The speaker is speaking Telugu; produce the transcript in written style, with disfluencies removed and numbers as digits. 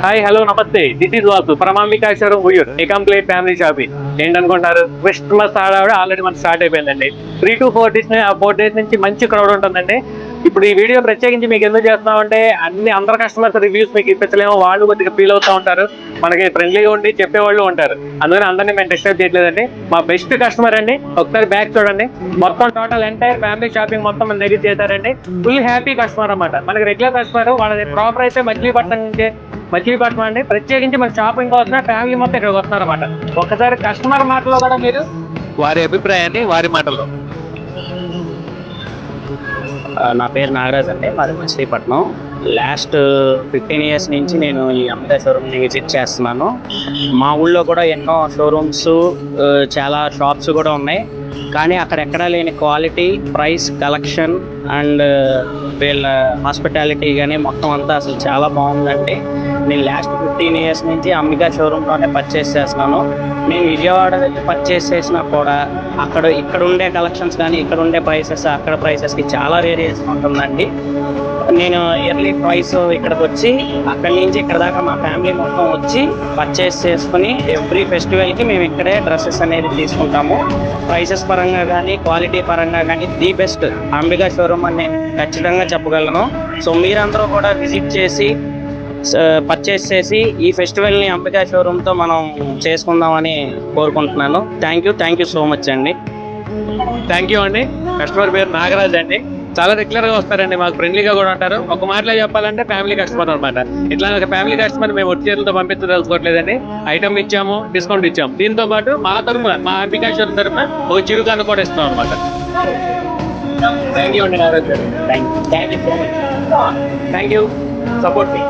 హాయ్ హలో నమస్తే, this is Vasu Pramambikaswaram Uyyur a complete family shopping. ఏంటనుకుంటారు, క్రిస్మస్ హడావిడి ఆల్రెడీ మనకు స్టార్ట్ అయిపోయిందండి. 3 to 4 days, ఆ 4 days నుంచి మంచి క్రౌడ్ ఉంటుందండి. ఇప్పుడు ఈ వీడియో ప్రత్యేకించి మీకు ఎందుకు చేస్తున్నామంటే అందరు కస్టమర్స్ రివ్యూస్ మీకు ఇప్పించలేమో, వాళ్ళు కొద్దిగా ఫీల్ అవుతూ ఉంటారు, మనకి ఫ్రెండ్లీగా ఉండి చెప్పేవాళ్ళు ఉంటారు. అందుకని అందరినీ మేము డిస్టర్బ్ చేయట్లేదండి. మా బెస్ట్ కస్టమర్ అండి, ఒకసారి బ్యాక్ చూడండి. మొత్తం టోటల్ ఎంటైర్ ఫ్యామిలీ షాపింగ్ మొత్తం మన దగ్గర చేశారండి. ఫుల్ హ్యాపీ కస్టమర్ అన్నమాట. మనకి రెగ్యులర్ కస్టమర్, వాళ్ళది ప్రాపర్ అయితే మచిలీపట్నం అండి. ప్రత్యేకించి మన షాపింగ్ కోసం ఫ్యామిలీ మొత్తం ఇక్కడికి వస్తున్నారు అన్నమాట. ఒకసారి కస్టమర్ మాటలో కూడా మీరు వారి అభిప్రాయాన్ని వారి మాటల్లో. నా పేరు నాగరాజ్ అండి, మాది మచిలీపట్నం. లాస్ట్ 15 years నుంచి నేను ఈ అంబికా షోరూమ్ని విజిట్ చేస్తున్నాను. మా ఊళ్ళో కూడా ఎన్నో షోరూమ్స్, చాలా షాప్స్ కూడా ఉన్నాయి. కానీ అక్కడెక్కడా లేని క్వాలిటీ, ప్రైస్, కలెక్షన్ అండ్ వీళ్ళ హాస్పిటాలిటీ కానీ మొత్తం అంతా అసలు చాలా బాగుందండి. నేను లాస్ట్ 15 years నుంచి అంబికా షోరూంలోనే పర్చేస్ చేస్తున్నాను. నేను విజయవాడ పర్చేస్ చేసినా కూడా ఇక్కడ ఉండే కలెక్షన్స్ కానీ ఇక్కడ ఉండే ప్రైసెస్ అక్కడ ప్రైసెస్కి చాలా వేరియేషన్ ఉంటుందండి. నేను ఇయర్లీ ప్రైస్ ఇక్కడికి వచ్చి అక్కడి నుంచి ఇక్కడ దాకా మా ఫ్యామిలీ మొత్తం వచ్చి పర్చేస్ చేసుకుని ఎవ్రీ ఫెస్టివల్కి మేము ఇక్కడే డ్రెస్సెస్ అనేది తీసుకుంటాము. ప్రైసెస్ పరంగా కానీ క్వాలిటీ పరంగా కానీ ది బెస్ట్ అంబికా షోరూమ్ అని నేను ఖచ్చితంగా చెప్పగలను. సో మీరందరూ కూడా విజిట్ చేసి పర్చేస్ చేసి ఈ ఫెస్టివల్ని అంబికా షోరూమ్తో మనం చేసుకుందామని కోరుకుంటున్నాను. థ్యాంక్ యూ సో మచ్ అండి. థ్యాంక్ యూ అండి. కస్టమర్ పేరు నాగరాజ్ అండి. చాలా రెగ్యులర్గా వస్తారండి, మాకు ఫ్రెండ్లీగా కూడా ఉంటారు. ఒక మాటలో చెప్పాలంటే ఫ్యామిలీ కస్టమర్ అనమాట. ఇట్లా ఒక ఫ్యామిలీ కస్టమర్ మేము ఒట్టి చేతులతో పంపించదలుచుకోవట్లేదండి. ఐటమ్ ఇచ్చాము, డిస్కౌంట్ ఇచ్చాము. దీంతో పాటు మా తరఫున, మా అంబికా షోరూమ్ తరఫున ఒక చిరుకాను కూడా ఇస్తాం అనమాట. థ్యాంక్ యూ అండి నాగరాజ్ గారు. Thank you so much. Thank you. Support me.